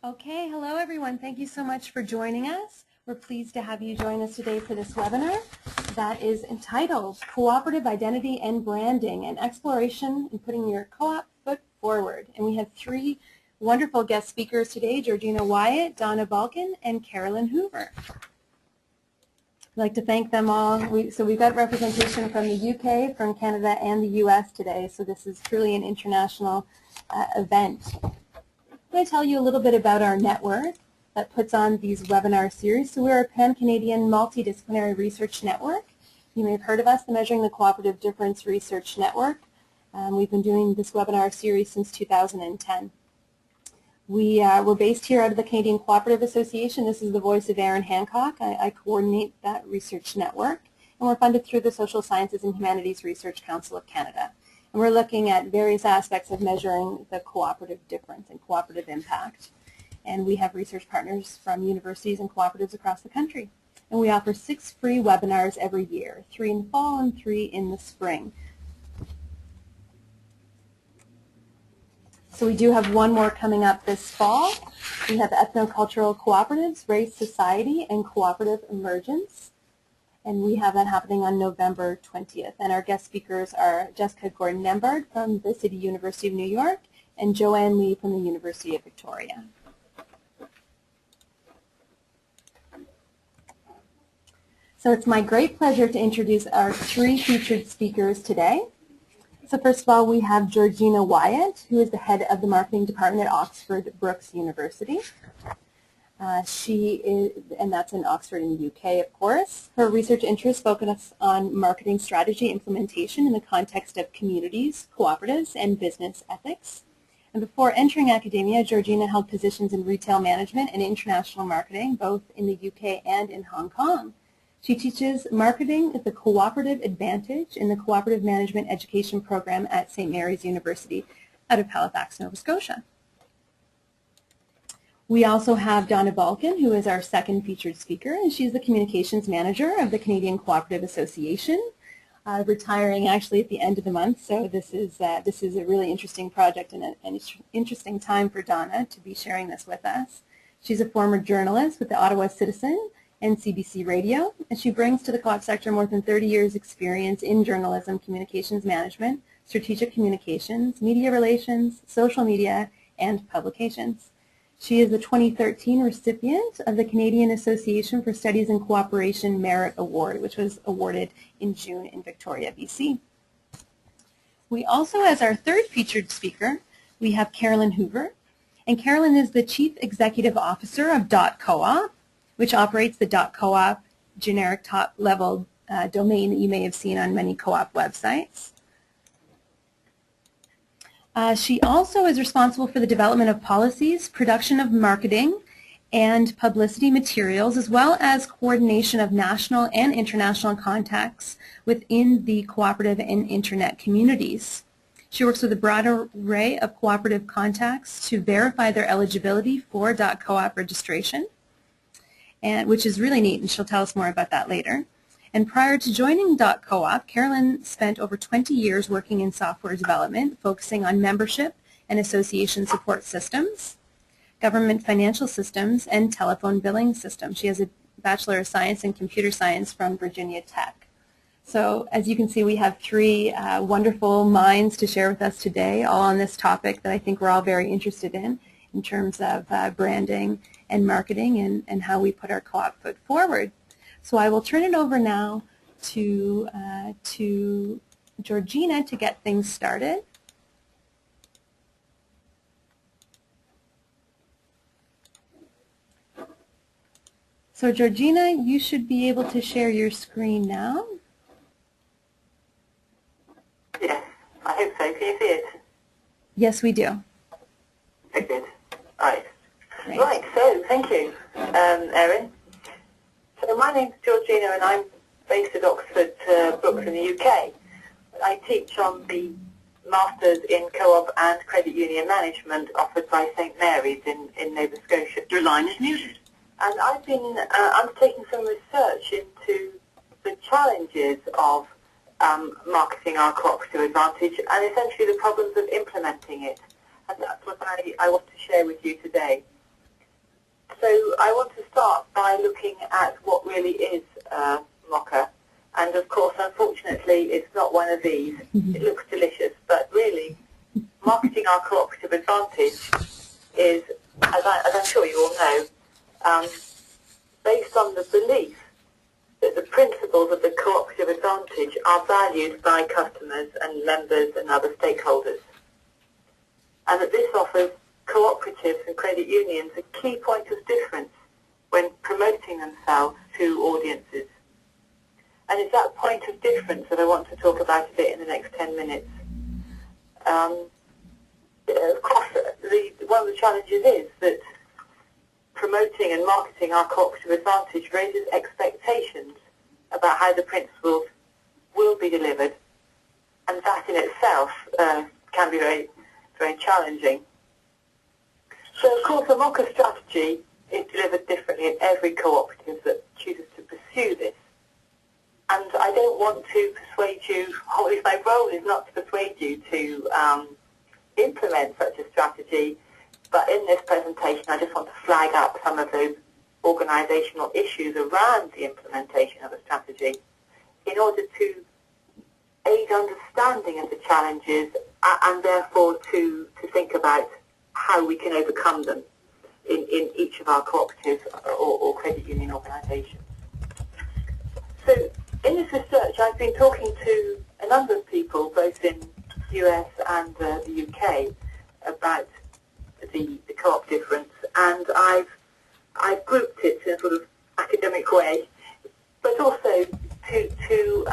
Okay, hello everyone. Thank you so much for joining us. We're pleased to have you join us today for this webinar that is entitled Cooperative Identity and Branding, an Exploration in Putting Your Co-op Foot Forward. And we have three wonderful guest speakers today, Georgina Whyatt, Donna Balkin, and Carolyn Hoover. I'd like to thank them all. So we've got representation from the UK, from Canada, and the US today, so this is truly an international event. I'm going to tell you a little bit about our network that puts on these webinar series. So we're a pan-Canadian multidisciplinary research network. You may have heard of us, the Measuring the Cooperative Difference Research Network. We've been doing this webinar series since 2010. We're based here out of the Canadian Cooperative Association. This is the voice of Aaron Hancock. I coordinate that research network. And we're funded through the Social Sciences and Humanities Research Council of Canada. And we're looking at various aspects of measuring the cooperative difference and cooperative impact. And we have research partners from universities and cooperatives across the country. And we offer 6 free webinars every year, 3 in the fall and 3 in the spring. So we do have one more coming up this fall. We have ethnocultural cooperatives, race, society, and cooperative emergence. And we have that happening on November 20th. And our guest speakers are Jessica Gordon-Nembard from the City University of New York and Joanne Lee from the University of Victoria. So it's my great pleasure to introduce our 3 featured speakers today. So first of all, we have Georgina Whyatt, who is the head of the marketing department at Oxford Brookes University. And that's in Oxford in the UK, of course. Her research interests focus on marketing strategy implementation in the context of communities, cooperatives, and business ethics. And before entering academia, Georgina held positions in retail management and international marketing, both in the UK and in Hong Kong. She teaches marketing at the Cooperative Advantage in the Cooperative Management Education Program at St. Mary's University out of Halifax, Nova Scotia. We also have Donna Balkin, who is our second featured speaker, and she's the communications manager of the Canadian Cooperative Association, retiring actually at the end of the month. So this is a really interesting project and an interesting time for Donna to be sharing this with us. She's a former journalist with the Ottawa Citizen and CBC Radio, and she brings to the co-op sector more than 30 years experience in journalism, communications management, strategic communications, media relations, social media, and publications. She is the 2013 recipient of the Canadian Association for Studies in Cooperation Merit Award, which was awarded in June in Victoria, BC. We also, as our third featured speaker, we have Carolyn Hoover. And Carolyn is the Chief Executive Officer of .coop, which operates the .coop generic top-level domain that you may have seen on many co-op websites. She also is responsible for the development of policies, production of marketing and publicity materials, as well as coordination of national and international contacts within the cooperative and internet communities. She works with a broad array of cooperative contacts to verify their eligibility for .coop registration, which is really neat, and she'll tell us more about that later. And prior to joining .coop, Carolyn spent over 20 years working in software development, focusing on membership and association support systems, government financial systems, and telephone billing systems. She has a Bachelor of Science in Computer Science from Virginia Tech. So as you can see, we have 3 wonderful minds to share with us today, all on this topic that I think we're all very interested in terms of branding and marketing and how we put our co-op foot forward. So I will turn it over now to Georgina to get things started. So Georgina, you should be able to share your screen now. Yes, I hope so. Can you see it? Yes, we do. Okay, good. Right, so thank you, Erin. So my name's Georgina and I'm based at Oxford Brookes in the UK. I teach on the Masters in Co-op and Credit Union Management offered by St. Mary's in Nova Scotia. Your line is muted. And I've been undertaking some research into the challenges of marketing our cooperative advantage and essentially the problems of implementing it. And that's what I want to share with you today. So I want to start by looking at what really is MOCA. And of course, unfortunately, it's not one of these. It looks delicious, but really, marketing our cooperative advantage is, as I'm sure you all know, based on the belief that the principles of the cooperative advantage are valued by customers and members and other stakeholders, and that this offers cooperatives and credit unions a key point of difference when promoting themselves to audiences. And it's that point of difference that I want to talk about a bit in the next 10 minutes. Of course, one of the challenges is that promoting and marketing our cooperative advantage raises expectations about how the principles will be delivered, and that in itself can be very, very challenging. So, of course, the MOCA strategy is delivered differently in every cooperative that chooses to pursue this. And I don't want to persuade you, or at least my role is not to persuade you to implement such a strategy, but in this presentation I just want to flag up some of those organisational issues around the implementation of a strategy in order to aid understanding of the challenges and therefore to think about how we can overcome them in each of our cooperative or credit union organisations. So in this research I've been talking to a number of people both in the US and the UK about the co-op difference, and I've grouped it in a sort of academic way, but also to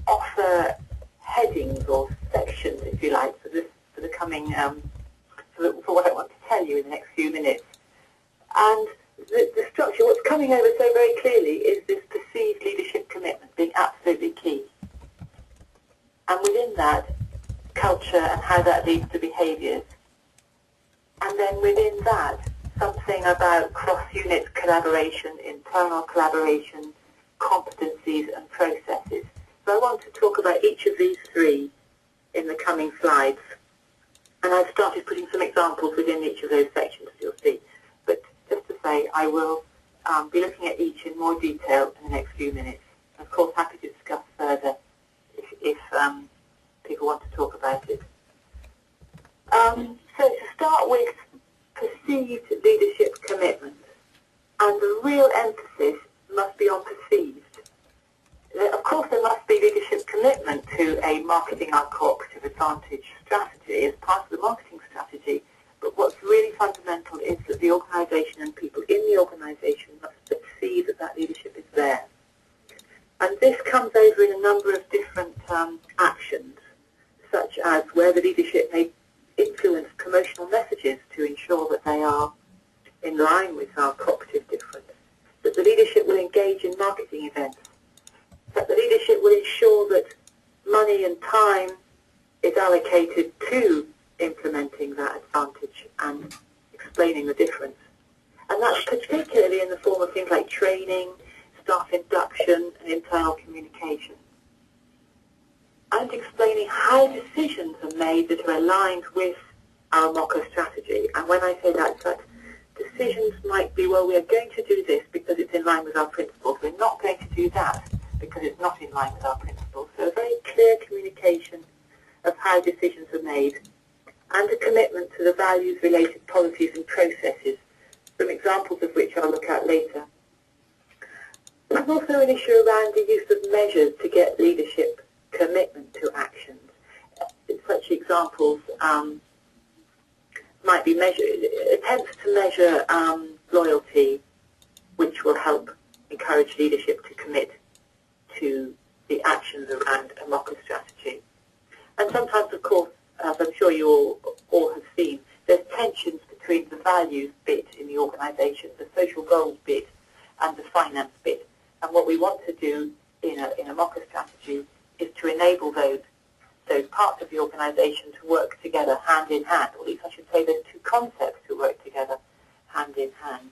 offer headings or sections, if you like, for the coming for what I want to tell you in the next few minutes. And the structure, what's coming over so very clearly is this perceived leadership commitment being absolutely key. And within that, culture and how that leads to behaviours. And then within that, something about cross-unit collaboration, internal collaboration, competencies and processes. So I want to talk about each of these three in the coming slides. And I've started putting some examples within each of those sections, as you'll see. But just to say, I will be looking at each in more detail in the next few minutes. Of course, happy to discuss further if people want to talk about it. So to start with, perceived leadership commitment. And the real emphasis must be on perceived. Of course, there must be leadership commitment to a marketing our cooperative advantage strategy as part of the marketing strategy, but what's really fundamental is that the organisation and people in the organisation must perceive that that leadership is there. And this comes over in a number of different actions, such as where the leadership may influence promotional messages to ensure that they are in line with our cooperative difference, that the leadership will engage in marketing events, that the leadership will ensure that money and time is allocated to implementing that advantage and explaining the difference. And that's particularly in the form of things like training, staff induction and internal communication. And explaining how decisions are made that are aligned with our MOCA strategy. And when I say that decisions might be, well, we are going to do this because it's in line with our principles. We're not going to do that because it's not in line with our principles. So a very clear communication of how decisions are made and a commitment to the values-related policies and processes, some examples of which I'll look at later. There's also an issue around the use of measures to get leadership commitment to actions. Such examples might be attempts to measure loyalty, which will help encourage leadership to commit to the actions around a MOCA strategy. And sometimes, of course, as I'm sure you all have seen, there's tensions between the values bit in the organisation, the social goals bit, and the finance bit. And what we want to do in a MOCA strategy is to enable those parts of the organisation to work together hand in hand, or at least I should say those two concepts to work together hand in hand.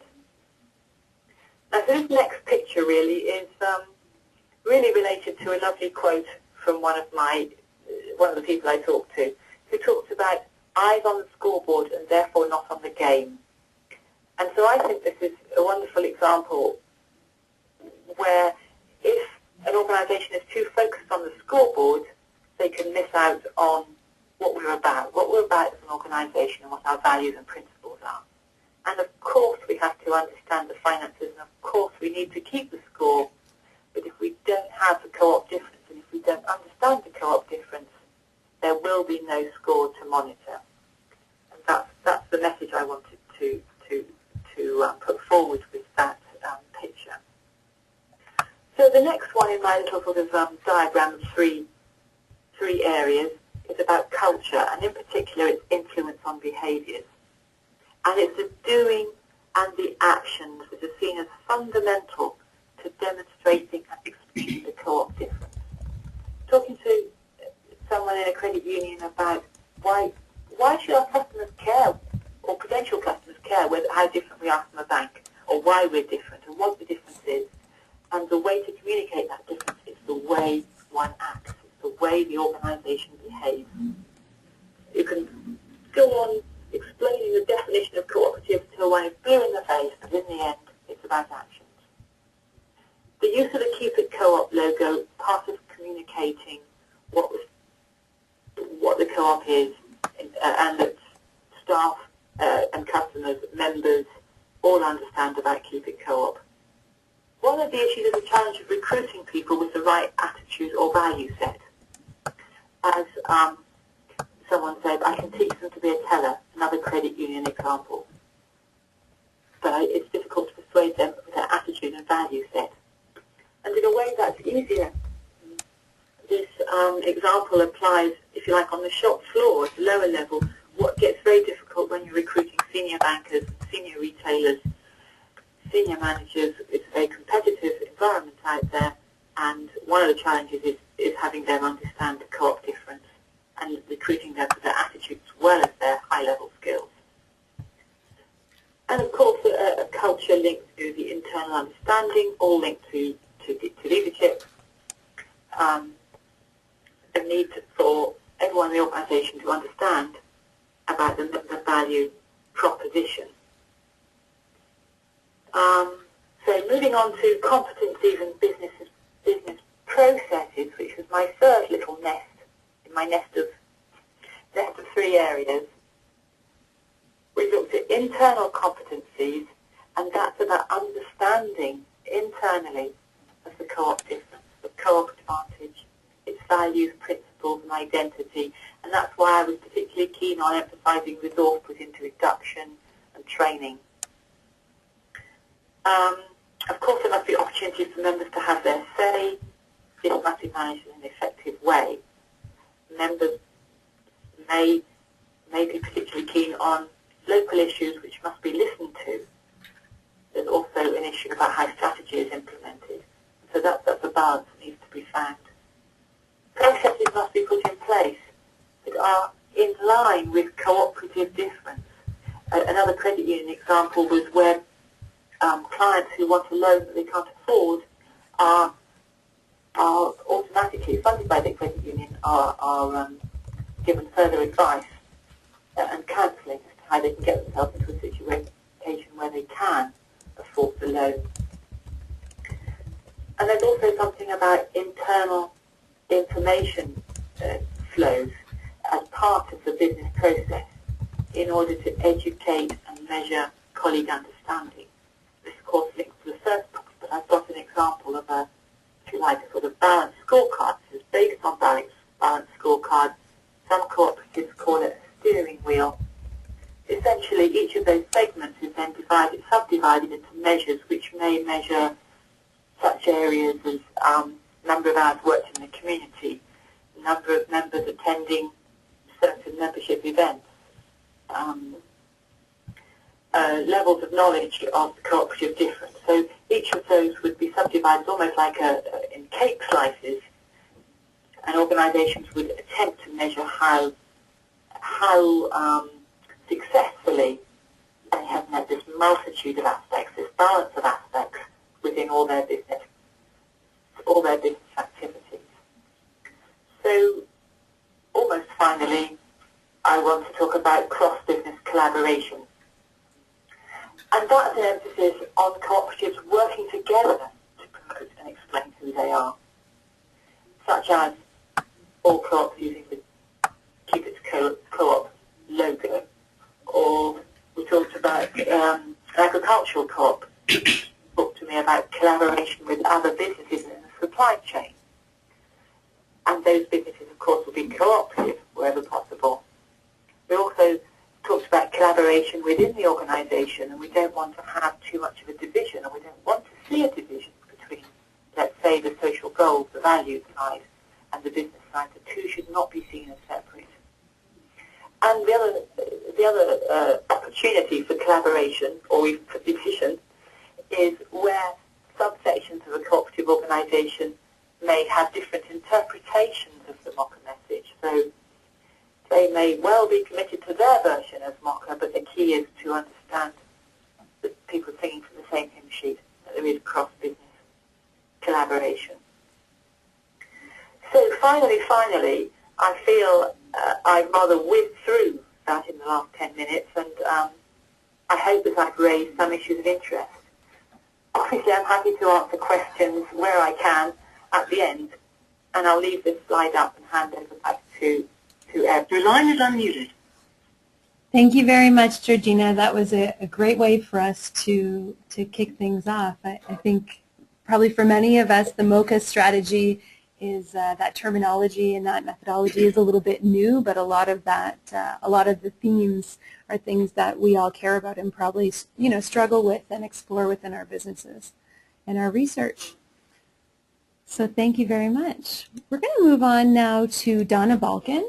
Now, so this next picture really is really related to a lovely quote from one of the people I talked to, who talked about eyes on the scoreboard and therefore not on the game. And so I think this is a wonderful example where if an organisation is too focused on the scoreboard, they can miss out on what we're about as an organisation and what our values and principles are. And of course we have to understand the finances, and of course we need to keep the score, but if we don't have the co-op difference, and if we don't understand the co-op difference, there will be no score to monitor. And that's the message I wanted to put forward with that picture. So the next one in my little sort of diagram of three areas is about culture, and in particular its influence on behaviours. And it's the doing and the actions that are seen as fundamental to demonstrating and explaining the co-op difference. Talking to someone in a credit union about why should our customers care, or potential customers care, how different we are from a bank, or why we're different, and what the difference is. And the way to communicate that difference is the way one acts, it's the way the organisation behaves. You can go on explaining the definition of cooperative till one is blue in the face, but in the end, it's about actions. The use of the Keep It Co-op logo, part of communicating what the co-op is, and that staff and customers, members, all understand about Keep It Co-op. One of the issues is the challenge of recruiting people with the right attitude or value set. As someone said, I can teach them to be a teller, another credit union example. But it's difficult to persuade them with their attitude and value set. And in a way that's easier. This example applies, if you like, on the shop floor at the lower level. What gets very difficult when you're recruiting senior bankers, senior retailers, senior managers, it's a very competitive environment out there, and one of the challenges is having them understand the co-op difference and recruiting them for their attitudes as well as their high-level skills. And of course, a culture linked to the internal understanding, all linked to leadership, the need for everyone in the organisation to understand about the value proposition. So moving on to competencies and business processes, which is my third little nest in my nest of three areas. We looked at internal competencies, and that's about understanding internally of the co-op difference, the co-op advantage, its values, principles and identity, and that's why I was particularly keen on emphasising resource put into induction and training. Of course, there must be opportunities for members to have their say. This must be managed in an effective way. Members may be particularly keen on local issues which must be listened to. There's also an issue about how strategy is implemented. So that's a balance that needs to be found. Processes must be put in place that are in line with cooperative difference. Another credit union example was where clients who want a loan that they can't afford are automatically funded by the credit union, are given further advice and counselling as to how they can get themselves into a situation where they can afford the loan. And there's also something about internal information flows as part of the business process in order to educate and measure colleague understanding. This, of course, links to the first book, but I've got an example of a, if you like, a sort of balanced scorecard. It's based on balanced scorecard. Some cooperatives call it a steering wheel. Essentially, each of those segments is then subdivided into measures which may measure such areas as number of hours worked in the community, number of members attending certain membership events, levels of knowledge of the cooperative difference. So each of those would be subdivided almost like in cake slices, and organisations would attempt to measure how successfully they have met this multitude of aspects, this balance of aspects within all their business activities. So almost finally, I want to talk about cross-business collaboration. And that's an emphasis on cooperatives working together to promote and explain who they are, such as all co-ops using the Cupid's Co-op logo, or we talked about an agricultural co-op talked to me about collaboration with other businesses in the supply chain. And those businesses, of course, will be cooperative wherever possible. We also talked about collaboration within the organisation, and we don't want to have too much of a division, and we don't want to see a division between, let's say, the social goals, the values side, and the business side. The two should not be seen as separate. And the other opportunity for collaboration, or even for division, is where subsections of a cooperative organisation may have different interpretations of the MOCA message. So they may well be committed to their version of MOCA, but the key is to understand that people are singing from the same hymn sheet, that there is cross-business collaboration. So finally, I feel I've rather whizzed through that in the last 10 minutes, and I hope that I've raised some issues of interest. Obviously, I'm happy to answer questions where I can at the end, and I'll leave this slide up and hand over back to Eb. Your line is unmuted. Thank you very much, Georgina. That was a great way for us to kick things off. I think probably for many of us, the MOCA strategy is that terminology and that methodology is a little bit new, but a lot of the themes are things that we all care about and probably struggle with and explore within our businesses and our research. So thank you very much. We're going to move on now to Donna Balkin.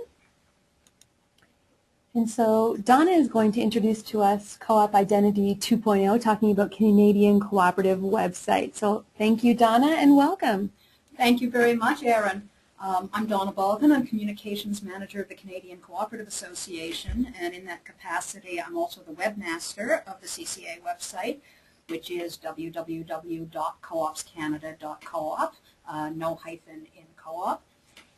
And so Donna is going to introduce to us Co-op Identity 2.0, talking about Canadian cooperative websites. So thank you, Donna, and welcome. Thank you very much, Erin. I'm Donna Balkin. I'm Communications Manager of the Canadian Cooperative Association, and in that capacity, I'm also the webmaster of the CCA website, which is www.coopscanada.coop, no hyphen in co-op.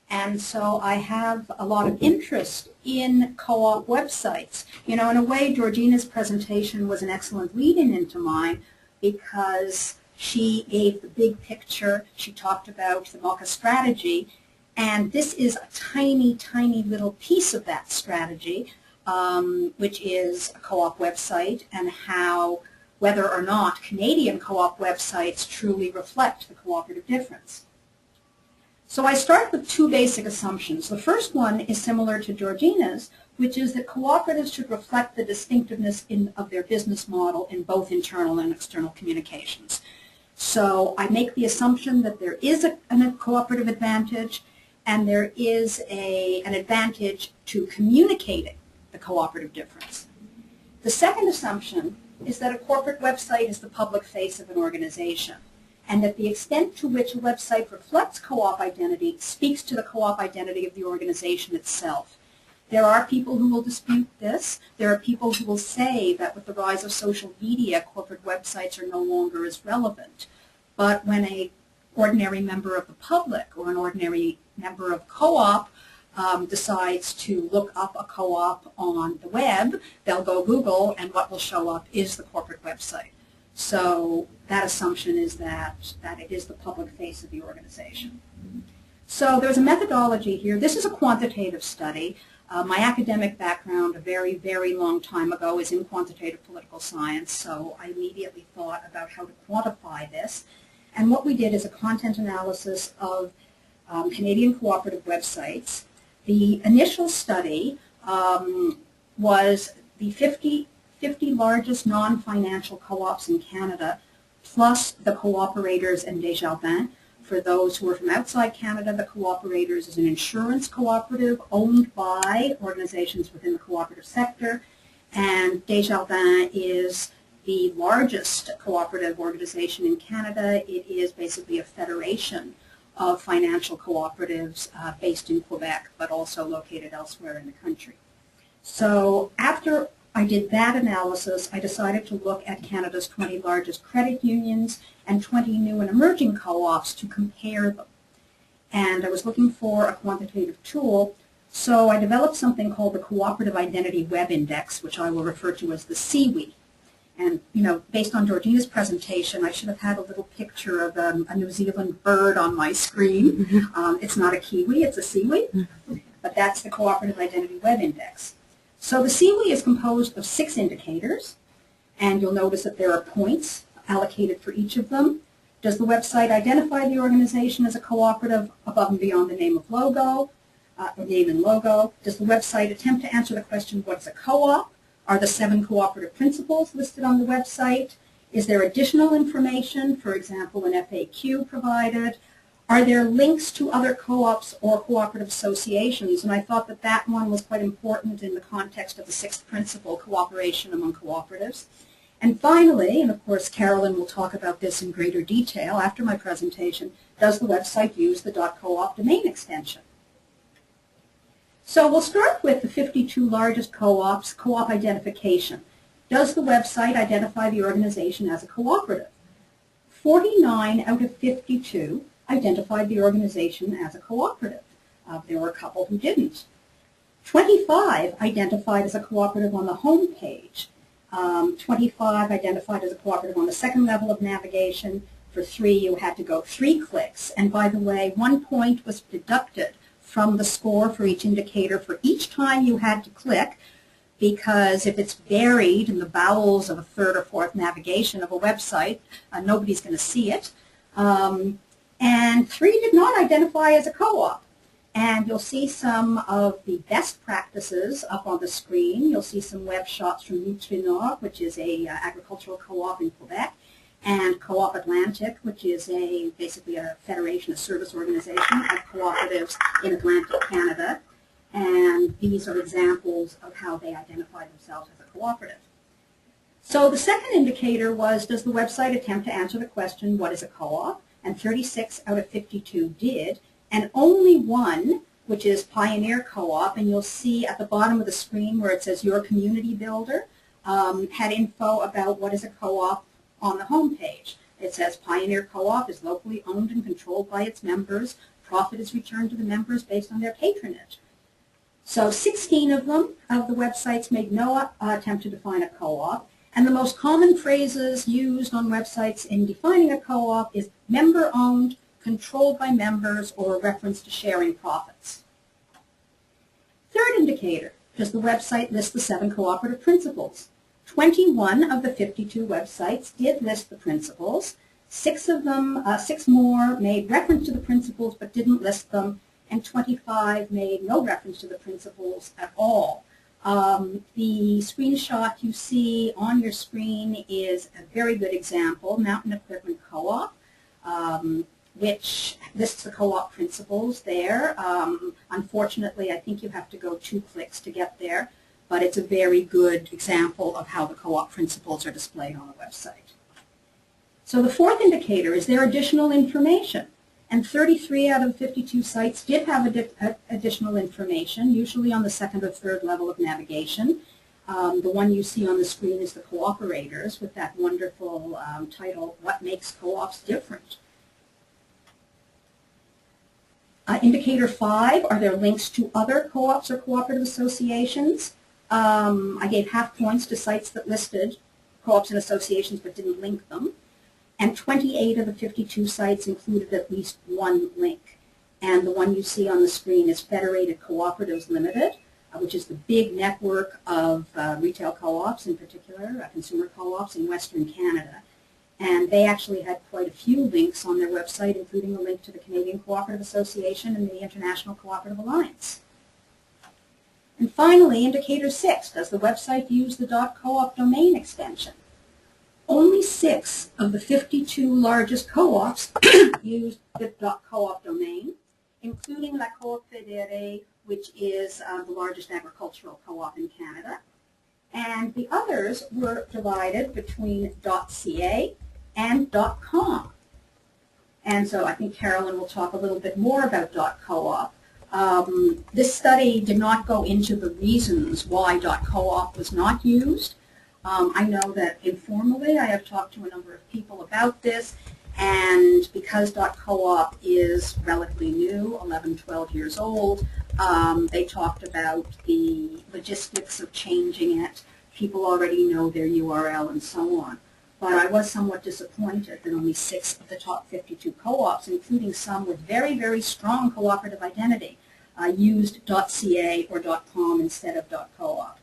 And so I have a lot of interest in co-op websites. You know, in a way, Georgina's presentation was an excellent lead-in into mine because she gave the big picture. She talked about the MOCA strategy, and this is a tiny, tiny little piece of that strategy, which is a co-op website, and how whether or not Canadian co-op websites truly reflect the cooperative difference. So I start with two basic assumptions. The first one is similar to Georgina's, which is that cooperatives should reflect the distinctiveness of their business model in both internal and external communications. So I make the assumption that there is a cooperative advantage, and there is an advantage to communicating the cooperative difference. The second assumption is that a corporate website is the public face of an organization, and that the extent to which a website reflects co-op identity speaks to the co-op identity of the organization itself. There are people who will dispute this. There are people who will say that with the rise of social media, corporate websites are no longer as relevant. But when an ordinary member of the public or an ordinary member of co-op decides to look up a co-op on the web, they'll go Google, and what will show up is the corporate website. So that assumption is that it is the public face of the organization. So there's a methodology here. This is a quantitative study. My academic background a very, very long time ago is in quantitative political science, so I immediately thought about how to quantify this. And what we did is a content analysis of Canadian cooperative websites. The initial study was the 50 largest non-financial co-ops in Canada, plus the Co-operators and Desjardins. For those who are from outside Canada, the Co-operators is an insurance cooperative owned by organizations within the cooperative sector, and Desjardins is the largest cooperative organization in Canada. It is basically a federation of financial cooperatives based in Quebec, but also located elsewhere in the country. So after I did that analysis, I decided to look at Canada's 20 largest credit unions and 20 new and emerging co-ops to compare them. And I was looking for a quantitative tool, so I developed something called the Cooperative Identity Web Index, which I will refer to as the CIWI. And, based on Georgina's presentation, I should have had a little picture of a New Zealand bird on my screen. It's not a kiwi, it's a seaweed, but that's the Cooperative Identity Web Index. So the CIWI is composed of 6 indicators, and you'll notice that there are points allocated for each of them. Does the website identify the organization as a cooperative above and beyond the name and logo? Does the website attempt to answer the question, what's a co-op? Are the 7 cooperative principles listed on the website? Is there additional information, for example, an FAQ provided? Are there links to other co-ops or cooperative associations? And I thought that that one was quite important in the context of the 6th principle, cooperation among cooperatives. And finally, and of course Carolyn will talk about this in greater detail after my presentation, does the website use the .coop domain extension? So we'll start with the 52 largest co-ops, co-op identification. Does the website identify the organization as a cooperative? 49 out of 52 identified the organization as a cooperative. There were a couple who didn't. 25 identified as a cooperative on the home page. 25 identified as a cooperative on the 2nd level of navigation. For 3, you had to go 3 clicks. And by the way, 1 point was deducted from the score for each indicator for each time you had to click, because if it's buried in the bowels of a 3rd or 4th navigation of a website, nobody's going to see it. And 3 did not identify as a co-op. And you'll see some of the best practices up on the screen. You'll see some web shots from Nutri-Nord, which is a agricultural co-op in Quebec, and Co-op Atlantic, which is basically a federation, a service organization of cooperatives in Atlantic Canada. And these are examples of how they identify themselves as a cooperative. So the second indicator was, does the website attempt to answer the question, what is a co-op? And 36 out of 52 did. And only 1, which is Pioneer Co-op, and you'll see at the bottom of the screen where it says Your Community Builder, had info about what is a co-op on the home page. It says Pioneer Co-op is locally owned and controlled by its members. Profit is returned to the members based on their patronage. So 16 of them, of the websites, made no attempt to define a co-op. And the most common phrases used on websites in defining a co-op is member-owned, controlled by members, or a reference to sharing profits. Third indicator, does the website list the 7 cooperative principles? 21 of the 52 websites did list the principles. 6 more made reference to the principles but didn't list them, and 25 made no reference to the principles at all. The screenshot you see on your screen is a very good example, Mountain Equipment Co-op, which lists the co-op principles there. Unfortunately, I think you have to go 2 clicks to get there, but it's a very good example of how the co-op principles are displayed on a website. So the 4th indicator, is there additional information? And 33 out of 52 sites did have additional information, usually on the 2nd or 3rd level of navigation. The one you see on the screen is the Co-operators, with that wonderful title, What Makes Co-ops Different? Indicator 5, are there links to other co-ops or cooperative associations? I gave half points to sites that listed co-ops and associations but didn't link them. And 28 of the 52 sites included at least 1 link. And the one you see on the screen is Federated Cooperatives Limited, which is the big network of retail co-ops, in particular, consumer co-ops in Western Canada. And they actually had quite a few links on their website, including a link to the Canadian Cooperative Association and the International Cooperative Alliance. And finally, indicator 6, does the website use the .coop domain extension? Only 6 of the 52 largest co-ops used the .coop domain, including La Coop Fédérée, which is the largest agricultural co-op in Canada. And the others were divided between .ca and .com. And so I think Carolyn will talk a little bit more about .coop. This study did not go into the reasons why .coop was not used. I know that informally I have talked to a number of people about this, and because .coop is relatively new, 11, 12 years old, they talked about the logistics of changing it. people already know their URL and so on. But I was somewhat disappointed that only 6 of the top 52 co-ops, including some with very, very strong cooperative identity, used .ca or .com instead of .coop.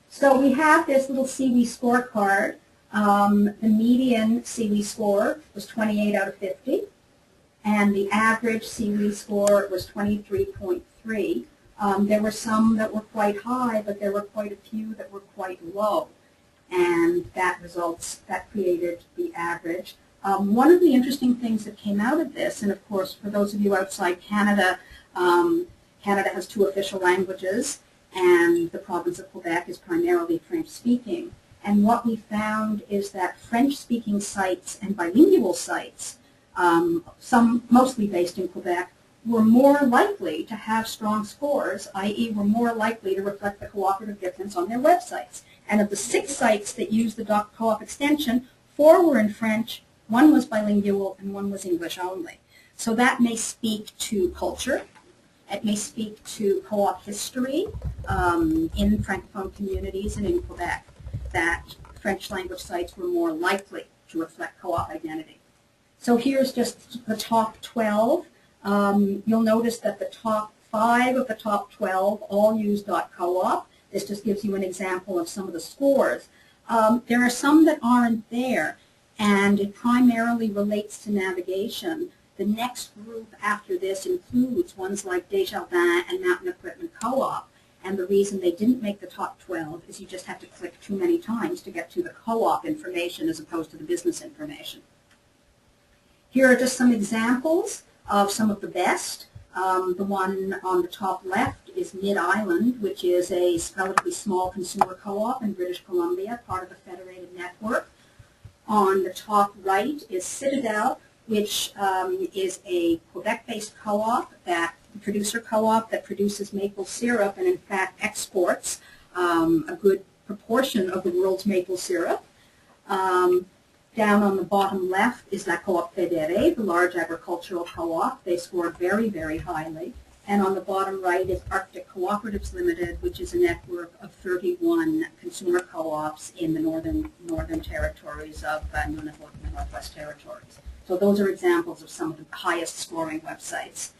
So we have this little CW scorecard. The median CW score was 28 out of 50, and the average CW score was 23.3. There were some that were quite high, but there were quite a few that were quite low, and that created the average. One of the interesting things that came out of this, and of course for those of you outside Canada, Canada has 2 official languages, and the province of Quebec is primarily French-speaking. And what we found is that French-speaking sites and bilingual sites, some mostly based in Quebec, were more likely to have strong scores, i.e. were more likely to reflect the cooperative difference on their websites. And of the 6 sites that used the .coop extension, 4 were in French, 1 was bilingual, and 1 was English only. So that may speak to culture. It may speak to co-op history in Francophone communities and in Quebec, that French language sites were more likely to reflect co-op identity. So here's just the top 12. You'll notice that the top 5 of the top 12 all use .coop. This just gives you an example of some of the scores. There are some that aren't there, and it primarily relates to navigation. The next group after this includes ones like Desjardins and Mountain Equipment Co-op, and the reason they didn't make the top 12 is you just have to click too many times to get to the co-op information as opposed to the business information. Here are just some examples of some of the best. The one on the top left is Mid-Island, which is a relatively small consumer co-op in British Columbia, part of the Federated Network. On the top right is Citadel, which is a Quebec-based co-op, producer co-op that produces maple syrup and in fact exports a good proportion of the world's maple syrup. Down on the bottom left is La Coop Fédérée, the large agricultural co-op. They scored very, very highly. And on the bottom right is Arctic Cooperatives Limited, which is a network of 31 consumer co-ops in the northern territories of Nunavut and the Northwest Territories. So those are examples of some of the highest scoring websites.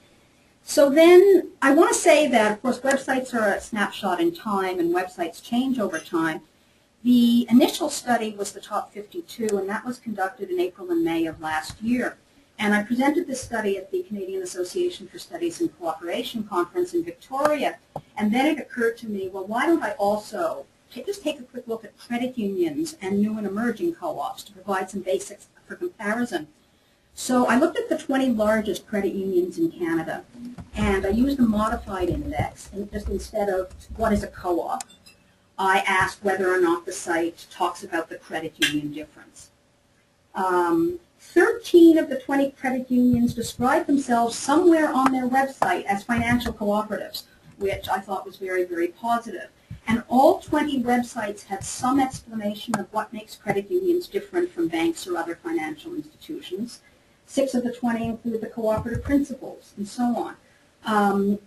So then I want to say that, of course, websites are a snapshot in time and websites change over time. The initial study was the top 52, and that was conducted in April and May of last year. And I presented this study at the Canadian Association for Studies in Cooperation conference in Victoria. And then it occurred to me, well, why don't I also just take a quick look at credit unions and new and emerging co-ops to provide some basics for comparison. So I looked at the 20 largest credit unions in Canada, and I used a modified index, and just instead of what is a co-op, I asked whether or not the site talks about the credit union difference. 13 of the 20 credit unions described themselves somewhere on their website as financial cooperatives, which I thought was very, very positive. And all 20 websites had some explanation of what makes credit unions different from banks or other financial institutions. 6 of the 20 include the cooperative principles, and so on.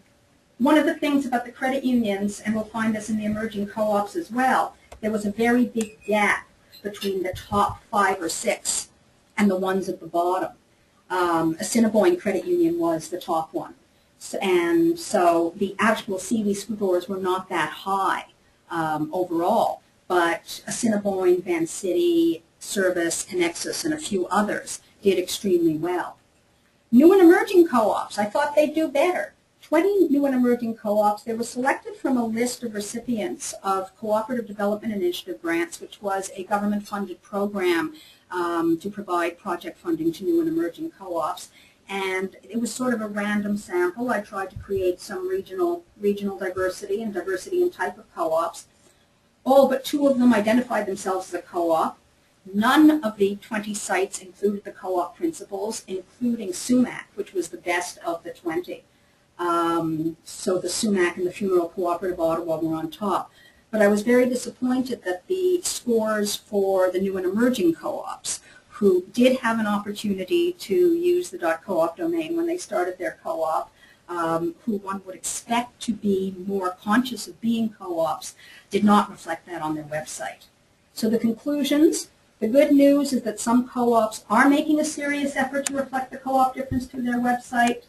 One of the things about the credit unions, and we'll find this in the emerging co-ops as well, there was a very big gap between the top 5 or 6 and the ones at the bottom. Assiniboine Credit Union was the top one. And so the actual CV scores were not that high overall, but Assiniboine, Van City, Service, Connexus, and a few others did extremely well. New and emerging co-ops, I thought they'd do better. 20 new and emerging co-ops. They were selected from a list of recipients of Cooperative Development Initiative grants, which was a government-funded program to provide project funding to new and emerging co-ops. And it was sort of a random sample. I tried to create some regional diversity and diversity in type of co-ops. All but 2 of them identified themselves as a co-op. None of the 20 sites included the co-op principles, including Sumac, which was the best of the 20. So the Sumac and the Funeral Cooperative Ottawa were on top. But I was very disappointed that the scores for the new and emerging co-ops, who did have an opportunity to use the .coop domain when they started their co-op, who one would expect to be more conscious of being co-ops, did not reflect that on their website. So the conclusions, the good news is that some co-ops are making a serious effort to reflect the co-op difference to their website.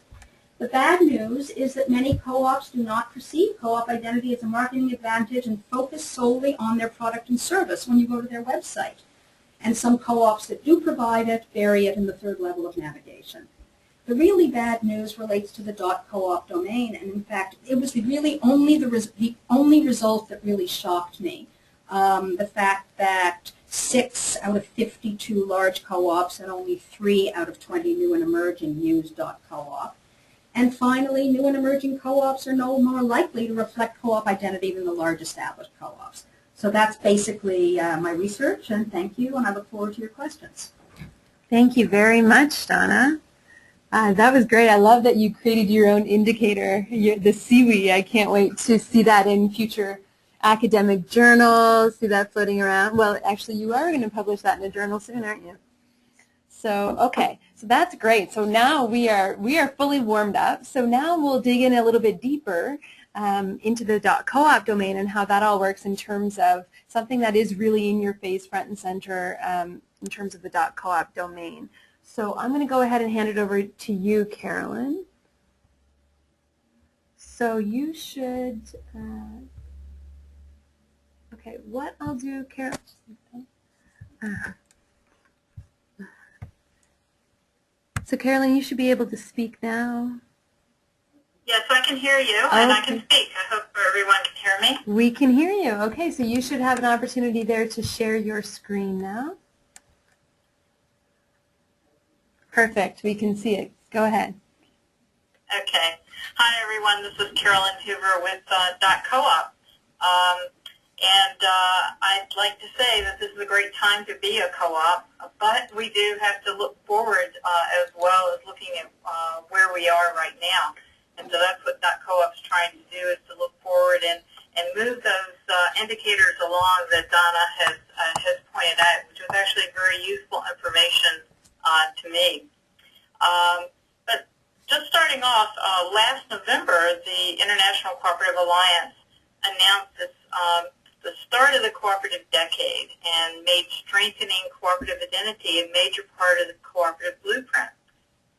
The bad news is that many co-ops do not perceive co-op identity as a marketing advantage and focus solely on their product and service when you go to their website. And some co-ops that do provide it bury it in the third level of navigation. The really bad news relates to the .coop domain, and in fact, it was the only result that really shocked me. The fact that 6 out of 52 large co-ops and only 3 out of 20 new and emerging use .coop. And finally, new and emerging co-ops are no more likely to reflect co-op identity than the large established co-ops. So that's basically my research, and thank you, and I look forward to your questions. Thank you very much, Donna. That was great. I love that you created your own indicator, the CWE. I can't wait to see that in future academic journals, see that floating around. Well, actually, you are going to publish that in a journal soon, aren't you? So, okay. So that's great. So now we are fully warmed up. So now we'll dig in a little bit deeper into the .coop domain and how that all works in terms of something that is really in your face, front and center, in terms of the .coop domain. So I'm going to go ahead and hand it over to you, Carolyn. So you should, okay, what I'll do, Carolyn, so Carolyn, you should be able to speak now. Yes, I can hear you, and I can speak. I hope everyone can hear me. We can hear you. Okay, so you should have an opportunity there to share your screen now. Perfect. We can see it. Go ahead. Okay. Hi, everyone. This is Carolyn Hoover with .coop. I'd like to say that this is a great time to be a co-op, but we do have to look forward as well as looking at where we are right now. And so that's what .coop's trying to do, is to look forward and move those indicators along that Donna has pointed out, which was actually very useful information to me. But just starting off, last November, the International Cooperative Alliance announced the start of the cooperative decade and made strengthening cooperative identity a major part of the cooperative blueprint.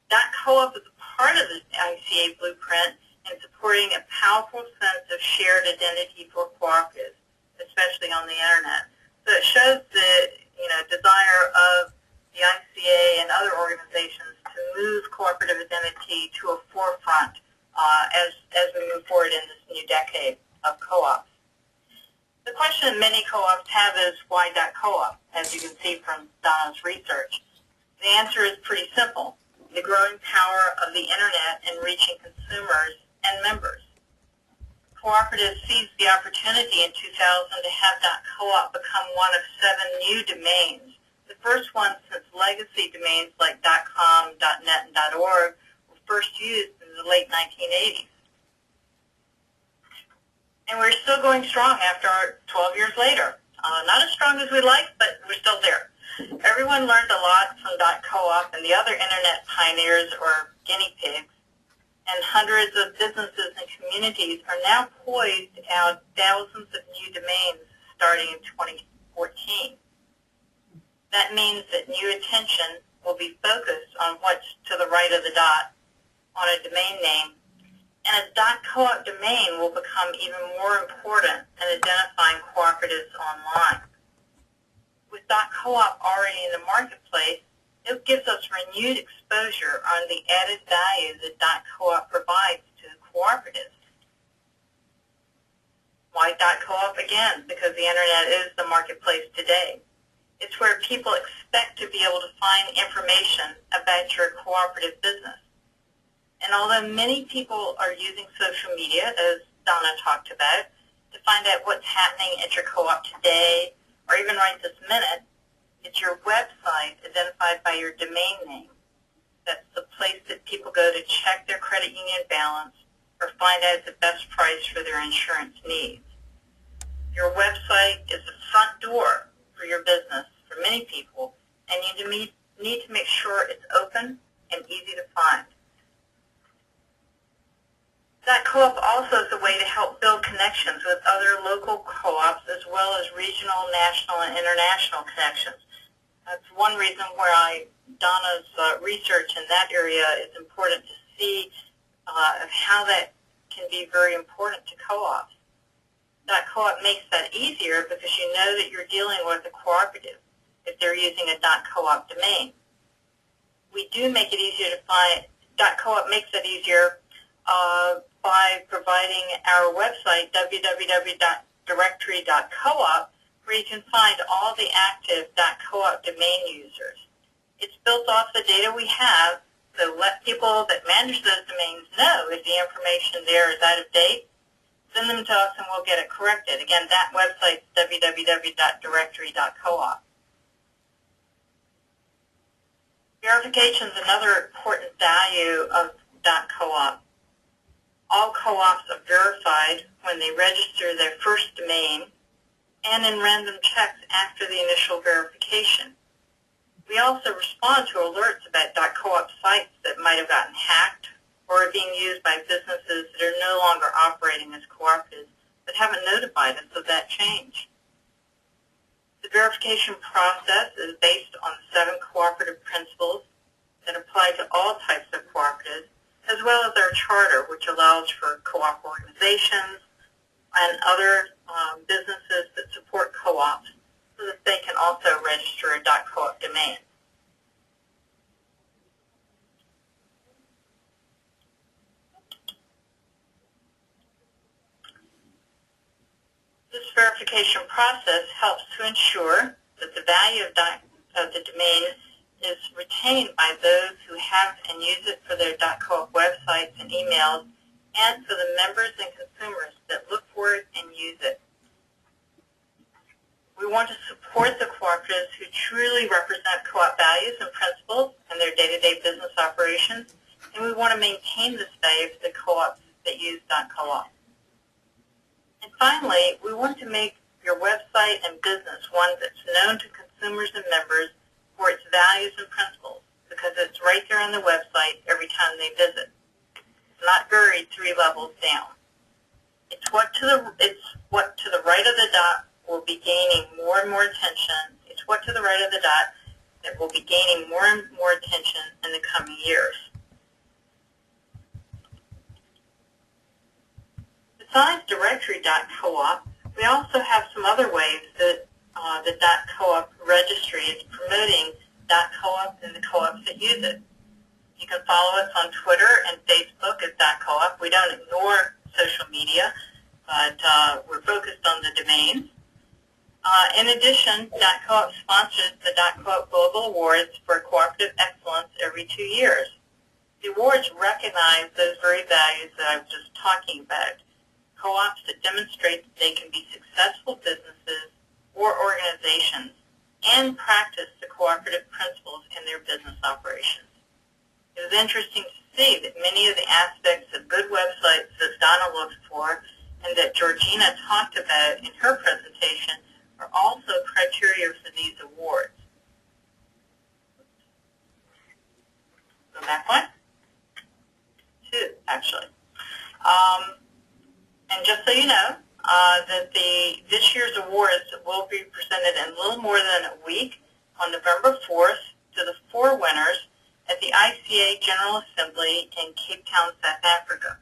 .coop is a part of the ICA blueprint in supporting a powerful sense of shared identity for cooperatives, especially on the internet. So it shows the desire of the ICA and other organizations to move cooperative identity to a forefront as we move forward in this new decade of co-ops. The question many co-ops have is, why .coop, as you can see from Donna's research? The answer is pretty simple: the growing power of the internet in reaching consumers and members. Cooperatives seized the opportunity in 2000 to have .coop become one of 7 new domains. The first one since legacy domains like .com, .net, and .org were first used in the late 1980s. And we're still going strong after 12 years later. Not as strong as we like, but we're still there. Everyone learned a lot from .coop and the other internet pioneers, or guinea pigs, and hundreds of businesses and communities are now poised to add thousands of new domains starting in 2014. That means that new attention will be focused on what's to the right of the dot on a domain name, and a .coop domain will become even more important in identifying cooperatives online. With .coop already in the marketplace, it gives us renewed exposure on the added value that .coop provides to the cooperatives. Why .coop again? Because the internet is the marketplace today. It's where people expect to be able to find information about your cooperative business. And although many people are using social media, as Donna talked about, to find out what's happening at your co-op today, or even right this minute, it's your website identified by your domain name. That's the place that people go to check their credit union balance or find out the best price for their insurance needs. Your website is the front door for your business for many people, and you need to make sure it's open and easy to find. Co-op also is a way to help build connections with other local co-ops as well as regional, national, and international connections. That's one reason where Donna's research in that area is important to see how that can be very important to co-ops. Co-op makes that easier because you know that you're dealing with a cooperative if they're using a .coop domain. We do make it easier to find. Co-op makes it easier by providing our website, www.directory.coop, where you can find all the active .coop domain users. It's built off the data we have, so let people that manage those domains know if the information there is out of date. Send them to us and we'll get it corrected. Again, that website is www.directory.coop. Verification is another important value of .coop. All co-ops are verified when they register their first domain and in random checks after the initial verification. We also respond to alerts about .coop sites that might have gotten hacked or are being used by businesses that are no longer operating as cooperatives but haven't notified us of that change. The verification process is based on 7 cooperative principles that apply to all types of cooperatives, as well as our charter, which allows for co-op organizations and other businesses that support co-ops so that they can also register a .coop domain. This verification process helps to ensure that the value of the domain is retained by those who have and use it for their .coop websites and emails, and for the members and consumers that look for it and use it. We want to support the cooperatives who truly represent co-op values and principles in their day-to-day business operations, and we want to maintain this value for the co-ops that use .coop. And finally, we want to make your website and business one that's known to consumers and members for its values and principles, because it's right there on the website every time they visit. It's not buried 3 levels down. It's what to the right of the dot will be gaining more and more attention. It's what to the right of the dot that will be gaining more and more attention in the coming years. Besides directory.coop, we also have some other ways that the .coop registry is promoting .coop and the co-ops that use it. You can follow us on Twitter and Facebook as .coop. We don't ignore social media, but we're focused on the domains. In addition, .coop sponsors the .coop Global Awards for Cooperative Excellence every 2 years. The awards recognize those very values that I was just talking about. Co-ops that demonstrate that they can be successful businesses or organizations and practice the cooperative principles in their business operations. It was interesting to see that many of the aspects of good websites that Donna looks for and that Georgina talked about in her presentation are also criteria for these awards. Go back one. 2, actually. And just so you know, that this year's awards will be presented in a little more than a week on November 4th to the 4 winners at the ICA General Assembly in Cape Town, South Africa.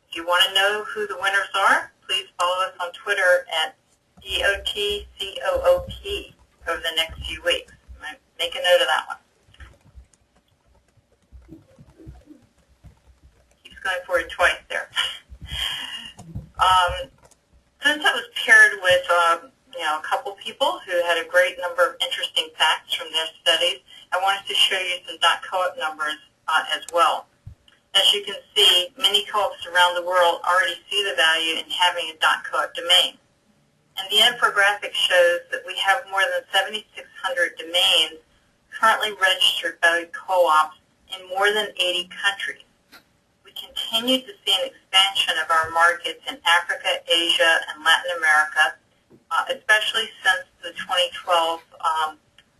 If you want to know who the winners are, please follow us on Twitter at DOTCOOP over the next few weeks. Make a note of that one. Keeps going forward twice there. Since I was paired with a couple people who had a great number of interesting facts from their studies, I wanted to show you some .coop numbers as well. As you can see, many co-ops around the world already see the value in having a .coop domain. And the infographic shows that we have more than 7,600 domains currently registered by co-ops in more than 80 countries. We continue to see an expansion of our markets in Africa, Asia, and Latin America, especially since the 2012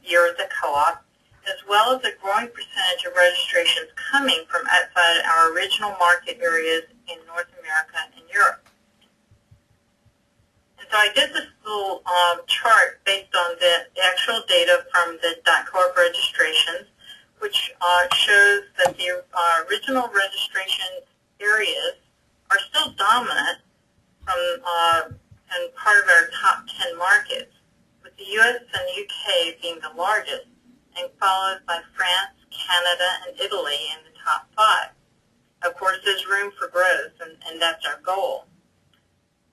year of the co-op, as well as a growing percentage of registrations coming from outside our original market areas in North America Europe. And so I did this little chart based on the actual data from the .coop registrations, which shows that the original registration areas are still dominant from and part of our top 10 markets, with the U.S. and UK being the largest, and followed by France, Canada, and Italy in the top 5. Of course, there's room for growth, and that's our goal.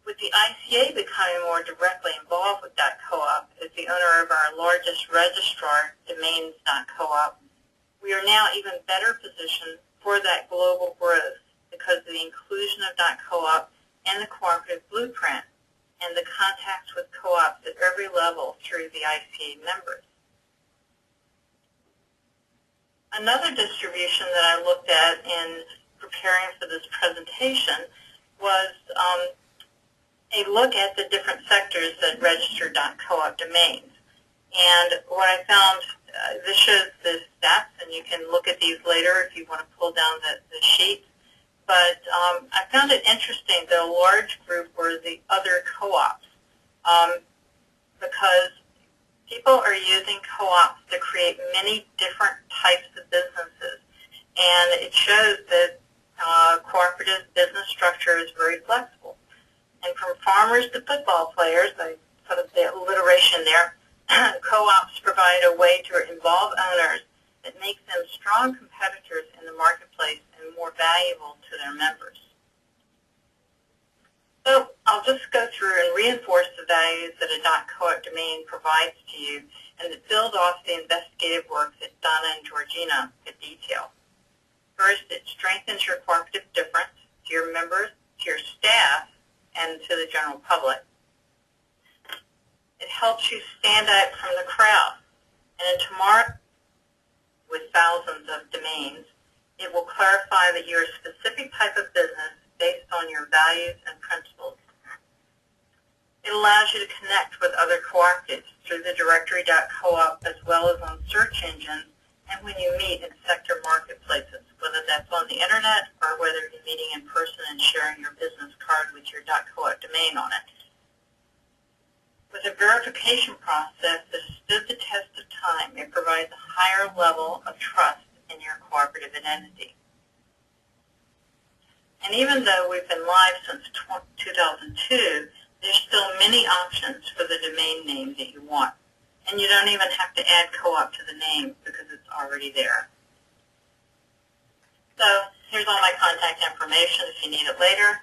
With the ICA becoming more directly involved with .coop as the owner of our largest registrar, domains.coop, we are now even better positioned for that global growth because of the inclusion of .coop and the cooperative blueprint and the contacts with co-ops at every level through the ICA members. Another distribution that I looked at in preparing for this presentation was a look at the different sectors that register .coop domains. And what I found, this shows the stats, and you can look at these later if you want to pull down the sheet. But I found it interesting that a large group were the other co-ops because people are using co-ops to create many different types of businesses. And it shows that cooperative business structure is very flexible. And from farmers to football players, I put up the alliteration there, co-ops provide a way to involve owners that makes them strong competitors in the marketplace and more valuable to their members. So I'll just go through and reinforce the values that a .coop domain provides to you and that build off the investigative work that Donna and Georgina could detail. First, it strengthens your cooperative difference to your members, to your staff, and to the general public. It helps you stand out from the crowd. And in tomorrow, with thousands of domains, it will clarify that you're a specific type of business based on your values and principles. It allows you to connect with other cooperatives through the directory.coop as well as on search engines and when you meet in sector marketplaces, whether that's on the internet or whether you're meeting in person and sharing your business card with your .coop domain on it. With a verification process that has stood the test of time, it provides a higher level of trust in your cooperative identity. And even though we've been live since 2002, there's still many options for the domain name that you want. And you don't even have to add co-op to the name because it's already there. So here's all my contact information if you need it later.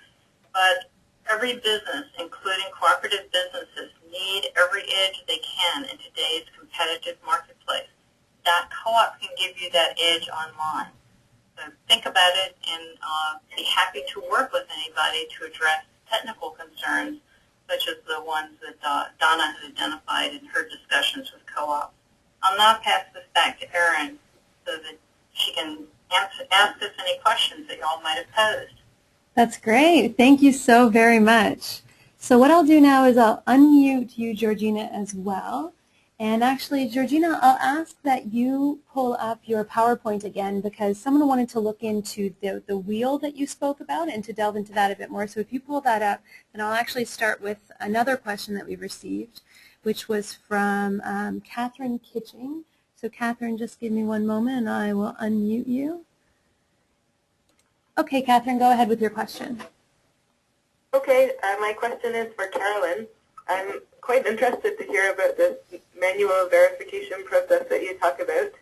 But every business, including cooperative businesses, need every edge they can in today's competitive marketplace. .coop can give you that edge online. So think about it and be happy to work with anybody to address technical concerns such as the ones that Donna has identified in her discussions with co-ops. I'll now pass this back to Erin so that she can ask us any questions that y'all might have posed. That's great. Thank you so very much. So what I'll do now is I'll unmute you, Georgina, as well. And actually, Georgina, I'll ask that you pull up your PowerPoint again because someone wanted to look into the wheel that you spoke about and to delve into that a bit more. So if you pull that up, then I'll actually start with another question that we received, which was from Catherine Kitching. So Catherine, just give me one moment and I will unmute you. Okay, Catherine, go ahead with your question. Okay, my question is for Carolyn. I'm quite interested to hear about this manual verification process that you talk about.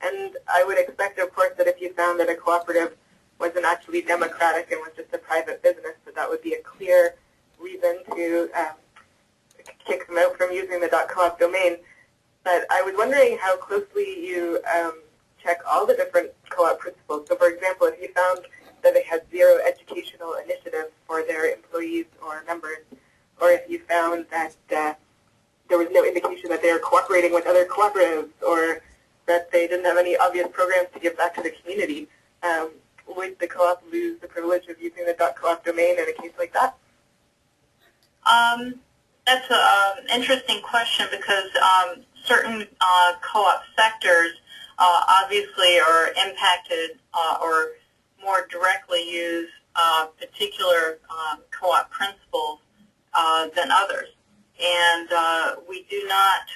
And I would expect, of course, that if you found that a cooperative wasn't actually democratic and was just a private business, that would be a clear reason to kick them out from using the .coop domain. But I was wondering how closely you check all the different co-op principles. So, for example, if you found that they had zero educational initiatives for their employees or members, or if you found that there was no indication that they were cooperating with other cooperatives or that they didn't have any obvious programs to give back to the community, would the co-op lose the privilege of using the .coop domain in a case like that? That's an interesting question because certain co-op sectors obviously are impacted or more directly use particular co-op principles than others. And we do not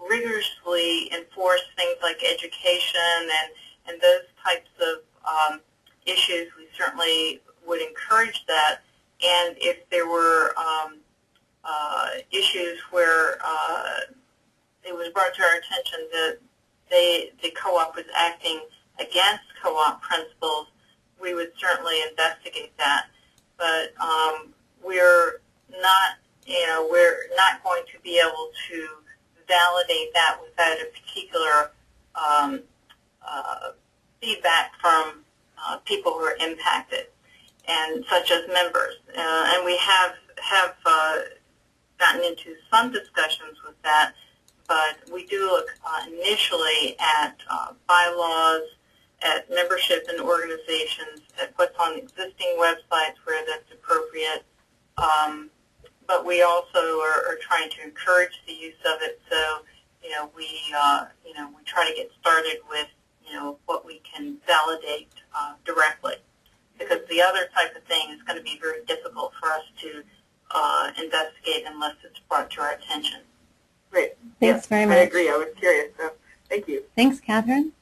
rigorously enforce things like education and those types of issues. We certainly would encourage that. And if there were issues where it was brought to our attention that the co-op was acting against co-op principles, we would certainly investigate that. But we're not going to be able to validate that without a particular feedback from people who are impacted, and such as members. And we have gotten into some discussions with that, but we do look initially at bylaws, at membership in organizations, at what's on existing websites where that's appropriate. But we also are trying to encourage the use of it. So, we try to get started with, what we can validate directly, because the other type of thing is going to be very difficult for us to investigate unless it's brought to our attention. Great. Thanks very much. I agree. I was curious. So thank you. Thanks, Catherine.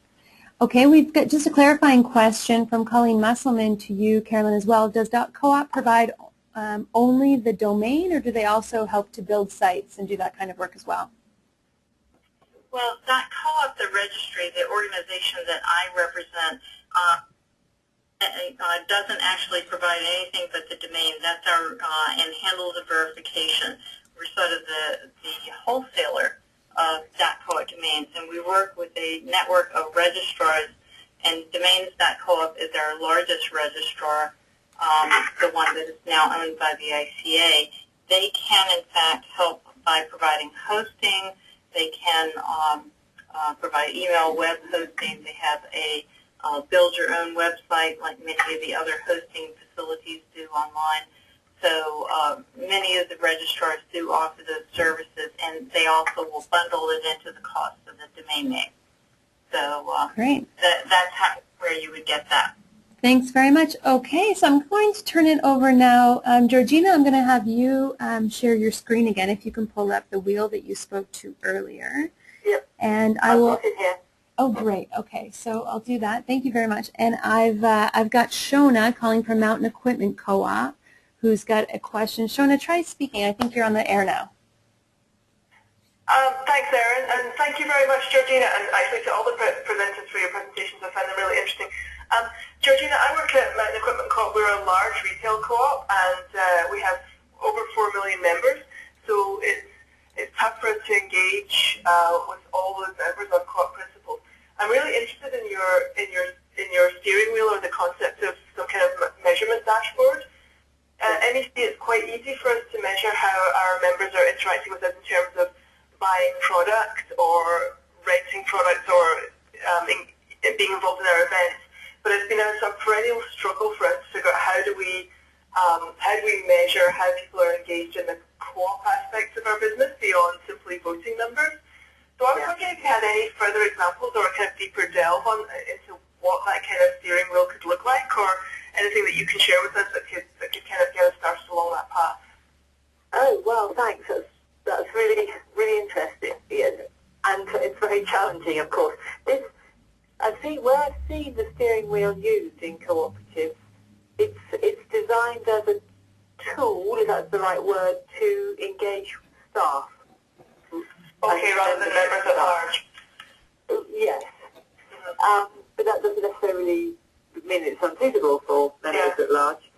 Okay, we've got just a clarifying question from Colleen Musselman to you, Carolyn, as well. Does .coop provide only the domain, or do they also help to build sites and do that kind of work as well? Well, .coop, the registry, the organization that I represent, doesn't actually provide anything but the domain. That's our and handles the verification. We're sort of the wholesaler of .coop domains, and we work with a network of registrars, and domains.coop is our largest registrar, the one that is now owned by the ICA. They can, in fact, help by providing hosting. They can provide email web hosting. They have a build your own website like many of the other hosting facilities do online. So many of the registrars do offer those services, and they also will bundle it into the cost of the domain name. So Great. That's where you would get that. Thanks very much. Okay, so I'm going to turn it over now. Georgina, I'm going to have you share your screen again, if you can pull up the wheel that you spoke to earlier. Yep. And I will. Here. Oh, great. Okay, so I'll do that. Thank you very much. And I've got Shona calling from Mountain Equipment Co-op, who's got a question. Shona, try speaking. I think you're on the air now. Thanks, Erin, and thank you very much, Georgina, and actually to all the presenters for your presentations. I find them really interesting. Georgina, I work at Mountain Equipment Co-op. We're a large retail co-op, and we have over 4 million members, so it's tough for us to engage with all those members on co-op principles. I'm really interested in your steering wheel, or the concept of some kind of measurement dashboard. NEC, it's quite easy for us to measure how our members are interacting with us in terms of buying products or renting products or being involved in our events. But it's been a perennial struggle for us to figure out how do we measure how people are engaged in the co-op aspects of our business beyond simply voting numbers. So I was wondering if you had any further examples or a kind of deeper delve into what that kind of steering wheel could look like, or anything that you can share with us that could kind of get us started along that path. Oh, well, thanks. That's really, really interesting. Yeah. And it's very challenging, of course. Where I've seen the steering wheel used in cooperatives, it's designed as a tool, if that's the right word, to engage staff. Okay, rather than members at large. Yes. But that doesn't necessarily mean it's unsuitable for members at large.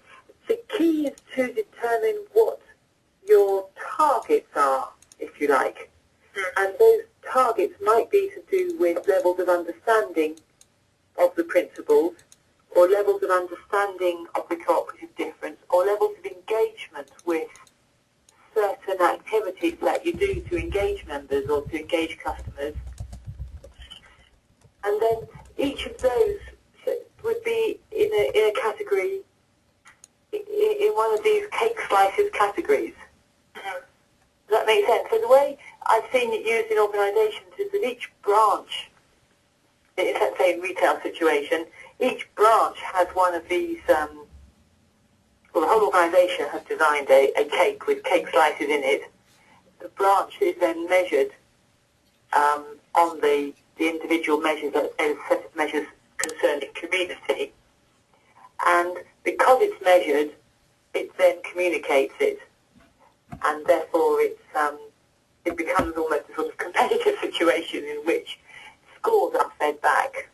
The key is to determine what your targets are, if you like. And those targets might be to do with levels of understanding of the principles, or levels of understanding of the cooperative difference, or levels of engagement with certain activities that you do to engage members or to engage customers. And then each of those would be in a category, in one of these cake slices categories. Does that make sense? So the way I've seen it used in organisations is that each branch, let's say in retail situation, each branch has one of these well, the whole organisation has designed a cake with cake slices in it. The branch is then measured on the individual measures, a set of measures concerning community, and because it's measured, it then communicates it, and therefore it becomes almost a sort of competitive situation in which scores are fed back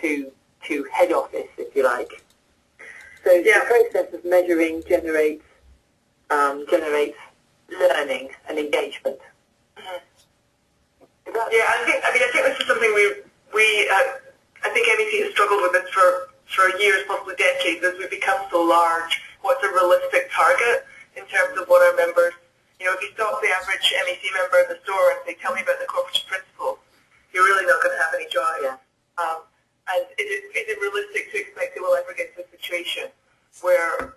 to head office, if you like. So the process of measuring generates learning and engagement. Yeah, I think this is something I think MEC has struggled with this for years, possibly decades, as we become so large. What's a realistic target in terms of what our members, if you stop the average MEC member in the store and say, tell me about the cooperative principles, you're really not going to have any joy. Yeah. And is it realistic to expect that we'll ever get to a situation where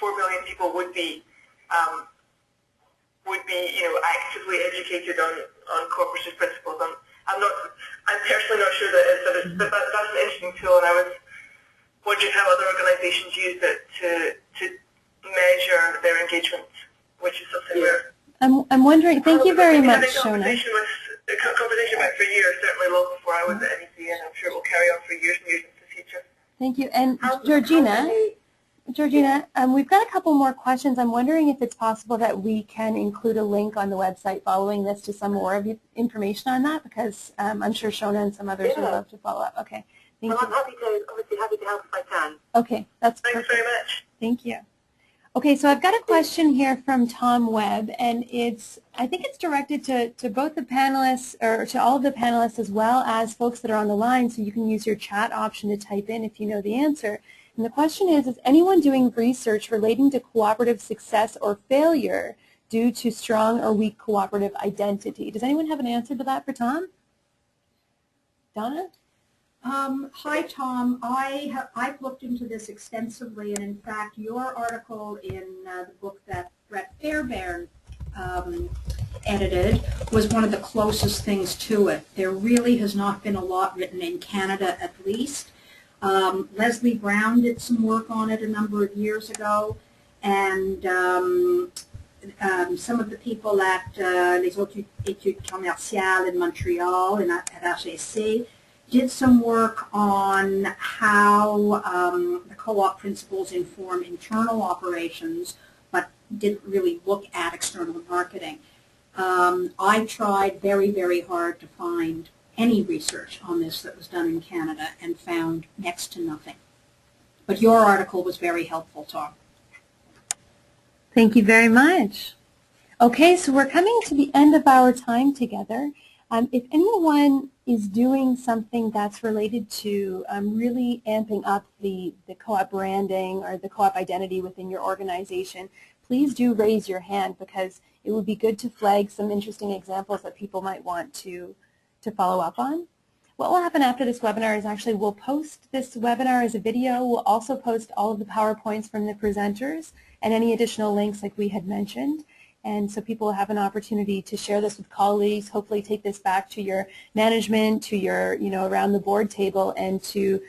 4 million people would be actively educated on cooperative principles? I'm personally not sure that is, but that's an interesting tool, and I was wondering how other organisations use it to measure their engagement, which is something where I'm wondering. Thank you very much, Shona. Conversation about for years, certainly long before I was at NEC, and I'm sure it will carry on for years and years into the future. Thank you. And Georgina, we've got a couple more questions. I'm wondering if it's possible that we can include a link on the website following this to some more of the information on that, because I'm sure Shona and some others would love to follow up. Okay. Thank you. I'm obviously happy to help if I can. Okay, that's perfect. Thanks very much. Thank you. Okay, so I've got a question here from Tom Webb, and I think it's directed to both the panelists, or to all of the panelists as well as folks that are on the line, so you can use your chat option to type in if you know the answer. And the question is anyone doing research relating to cooperative success or failure due to strong or weak cooperative identity? Does anyone have an answer to that for Tom? Donna? Hi, Tom. I've looked into this extensively, and in fact, your article in the book that Brett Fairbairn edited was one of the closest things to it. There really has not been a lot written in Canada, at least. Leslie Brown did some work on it a number of years ago, and some of the people at les autres études commerciales in Montreal and at HEC did some work on how the co-op principles inform internal operations, but didn't really look at external marketing. I tried very, very hard to find any research on this that was done in Canada and found next to nothing. But your article was very helpful, Tom. Thank you very much. Okay, so we're coming to the end of our time together. If anyone is doing something that's related to really amping up the co-op branding or the co-op identity within your organization, please do raise your hand, because it would be good to flag some interesting examples that people might want to follow up on. What will happen after this webinar is actually we'll post this webinar as a video. We'll also post all of the PowerPoints from the presenters and any additional links like we had mentioned. And so people will have an opportunity to share this with colleagues, hopefully take this back to your management, to your, around the board table, and to,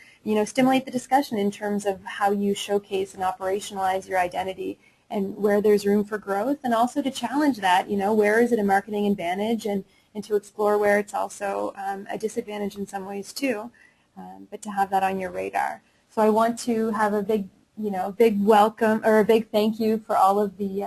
stimulate the discussion in terms of how you showcase and operationalize your identity and where there's room for growth, and also to challenge that, where is it a marketing advantage, and to explore where it's also a disadvantage in some ways too, but to have that on your radar. So I want to have a big welcome, or a big thank you for all of the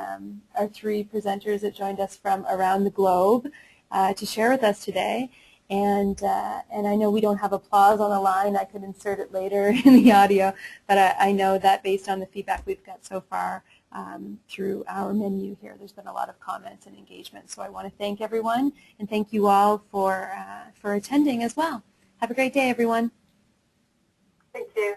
our 3 presenters that joined us from around the globe to share with us today. And I know we don't have applause on the line. I could insert it later in the audio, but I know that based on the feedback we've got so far through our menu here, there's been a lot of comments and engagement. So I want to thank everyone, and thank you all for attending as well. Have a great day, everyone. Thank you.